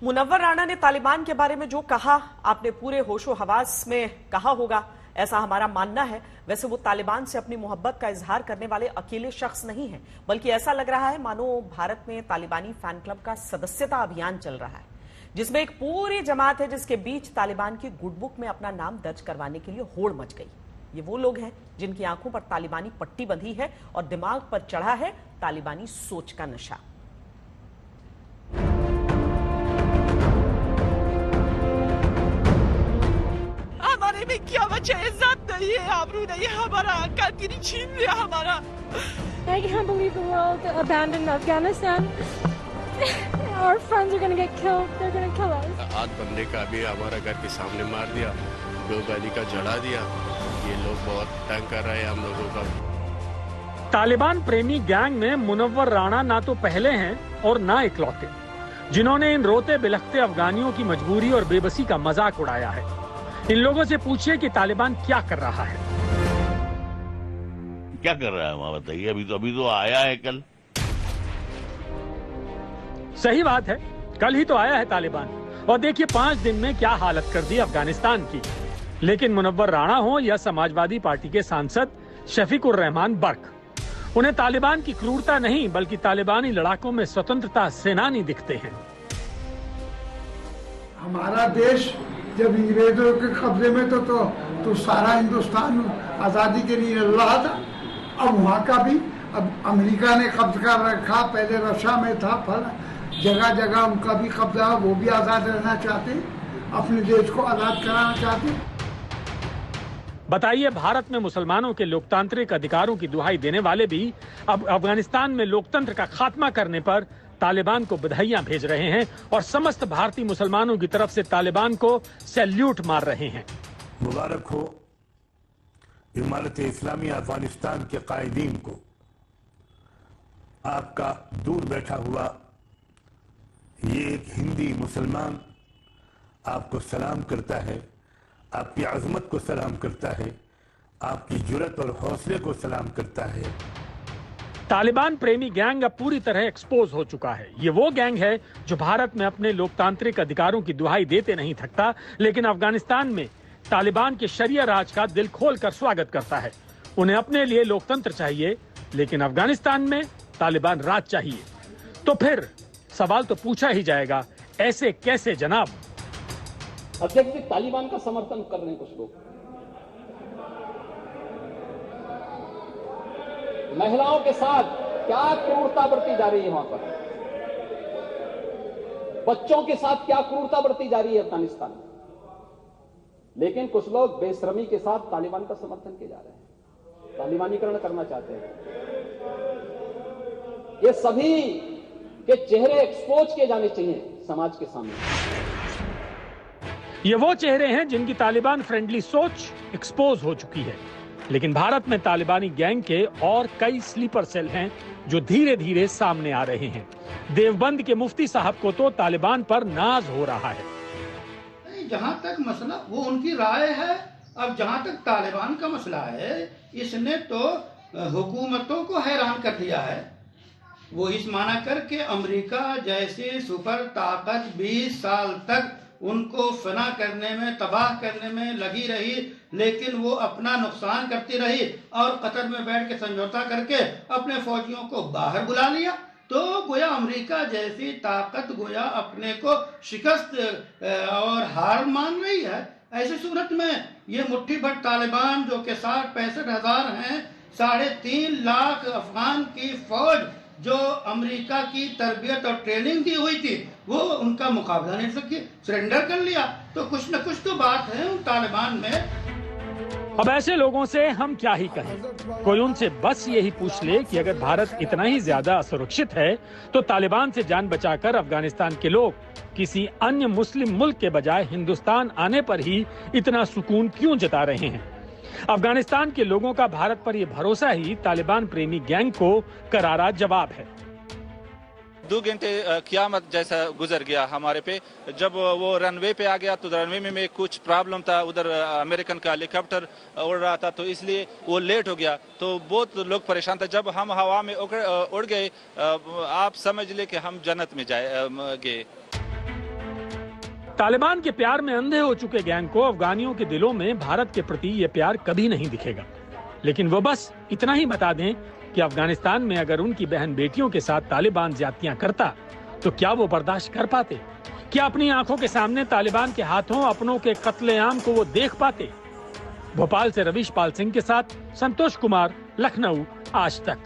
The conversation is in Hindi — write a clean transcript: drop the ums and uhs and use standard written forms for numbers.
मुनव्वर राणा ने तालिबान के बारे में जो कहा, आपने पूरे होशो हवास में कहा होगा, ऐसा हमारा मानना है। वैसे वो तालिबान से अपनी मोहब्बत का इजहार करने वाले अकेले शख्स नहीं हैं, बल्कि ऐसा लग रहा है मानो भारत में तालिबानी फैन क्लब का सदस्यता अभियान चल रहा है, जिसमें एक पूरी जमात है जिसके बीच तालिबान की गुड बुक में अपना नाम दर्ज करवाने के लिए होड़ मच गई। ये वो लोग हैं जिनकी आंखों पर तालिबानी पट्टी बंधी है और दिमाग पर चढ़ा है तालिबानी सोच का नशा। हमारे में क्या बचा? इज्जत नहीं है, आबरू नहीं है, हमारा गिरी छीन लिया हमारा। I can't believe the world abandoned Afghanistan. Our friends are going to get killed. They're going to kill us. आध बंदे का भी हमारा घर के सामने मार दिया, 2 गाड़ी का जला दिया। ये लोग बहुत तंग कर रहे हैं हम लोगों का। तालिबान प्रेमी गैंग में मुनव्वर राणा ना तो पहले हैं और ना इकलौते, जिन्होंने इन रोते बिलखते अफगानियों की मजबूरी और बेबसी का मजाक उड़ाया है। इन लोगों से पूछिए कि तालिबान क्या कर रहा है। क्या कर रहा है वहां, बताइए। अभी तो आया है कल। सही बात है, कल ही तो आया है तालिबान, और देखिए 5 दिन में क्या हालत कर दी अफगानिस्तान की। लेकिन मुनव्वर राणा हो या समाजवादी पार्टी के सांसद शफीकुर रहमान बर्क, उन्हें तालिबान की क्रूरता नहीं बल्कि तालिबानी लड़ाकों में स्वतंत्रता सेनानी दिखते हैं। हमारा देश जब अंग्रेजों के कब्जे में तो सारा हिंदुस्तान आजादी के लिए लड़ रहा था। अब वहाँ का भी अब अमेरिका ने कब्जा कर रखा, पहले रशिया में था, जगह जगह उनका भी कब्जा, वो भी आजाद रहना चाहते, अपने देश को आजाद कराना चाहते। बताइए, भारत में मुसलमानों के लोकतांत्रिक अधिकारों की दुहाई देने वाले भी अब अफगानिस्तान में लोकतंत्र का खात्मा करने पर तालिबान को बधाइयां भेज रहे हैं और समस्त भारतीय मुसलमानों की तरफ से तालिबान को सैल्यूट मार रहे हैं। मुबारक हो इमारत इस्लामी अफगानिस्तान के कायदीन को। आपका दूर बैठा हुआ ये एक हिंदी मुसलमान आपको सलाम करता है, आपकी अज़मत को सलाम करता है, आपकी जुर्रत और हौसले को सलाम करता है। तालिबान प्रेमी गैंग अब पूरी तरह एक्सपोज हो चुका है। ये वो गैंग है जो भारत में अपने लोकतांत्रिक अधिकारों की दुहाई देते नहीं थकता, लेकिन अफगानिस्तान में तालिबान के शरिया राज का दिल खोलकर स्वागत करता है। उन्हें अपने लिए लोकतंत्र चाहिए, लेकिन अफगानिस्तान में तालिबान राज चाहिए। तो फिर सवाल तो पूछा ही जाएगा, ऐसे कैसे जनाब? अध्यक्ष जी, तालिबान का समर्थन कर रहे हैं कुछ लोग। महिलाओं के साथ क्या क्रूरता बरती जा रही है वहां पर, बच्चों के साथ क्या क्रूरता बरती जा रही है अफगानिस्तान में। लेकिन कुछ लोग बेशर्मी के साथ तालिबान का समर्थन किए जा रहे हैं, तालिबानीकरण करना चाहते हैं। ये सभी के चेहरे एक्सपोज किए जाने चाहिए समाज के सामने। ये वो चेहरे हैं जिनकी तालिबान फ्रेंडली सोच एक्सपोज हो चुकी है। लेकिन भारत में तालिबानी गैंग के और कई स्लीपर सेल हैं जो धीरे धीरे सामने आ रहे हैं। देवबंद के मुफ्ती साहब को तो तालिबान पर नाज हो रहा है। जहां तक मसला वो उनकी राय है। अब जहां तक तालिबान का मसला है, इसने तो हुकूमतों को हैरान कर दिया है। वो इस माना कर के अमेरिका जैसी सुपर ताकत 20 साल तक उनको फना करने में, तबाह करने में लगी रही, लेकिन वो अपना नुकसान करती रही और कतर में बैठ के समझौता करके अपने फौजियों को बाहर बुला लिया। तो गोया अमेरिका जैसी ताकत गोया अपने को शिकस्त और हार मान रही है। ऐसी सूरत में ये मुट्ठी भर तालिबान जो के 60-65 हजार हैं, 3.5 लाख अफगान की फौज जो अमेरिका की तरबियत और ट्रेनिंग दी हुई थी, वो उनका मुकाबला नहीं सकी, सरेंडर कर लिया। तो कुछ न कुछ तो बात है उन तालिबान में। अब ऐसे लोगों से हम क्या ही कहें। कोई उनसे बस यही पूछ ले कि अगर भारत इतना ही ज्यादा असुरक्षित है तो तालिबान से जान बचाकर अफगानिस्तान के लोग किसी अन्य मुस्लिम मुल्क के बजाय हिंदुस्तान आने पर ही इतना सुकून क्यों जता रहे हैं। अफगानिस्तान के लोगों का भारत पर यह भरोसा ही तालिबान प्रेमी गैंग को करारा जवाब है। 2 घंटे क़यामत जैसा गुजर गया हमारे पे। जब वो रनवे पे आ गया तो रनवे में कुछ प्रॉब्लम था, उधर अमेरिकन का हेलीकॉप्टर उड़ रहा था, तो इसलिए वो लेट हो गया। तो बहुत लोग परेशान थे। जब हम हवा में उड़ गए, आप समझ ले कि हम जन्नत में गए। तालिबान के प्यार में अंधे हो चुके गैंग को अफगानियों के दिलों में भारत के प्रति ये प्यार कभी नहीं दिखेगा। लेकिन वो बस इतना ही बता दें कि अफगानिस्तान में अगर उनकी बहन बेटियों के साथ तालिबान ज्यादतियां करता तो क्या वो बर्दाश्त कर पाते? क्या अपनी आंखों के सामने तालिबान के हाथों अपनों के कत्लेआम को वो देख पाते? भोपाल से रवीश पाल सिंह के साथ संतोष कुमार, लखनऊ, आज तक।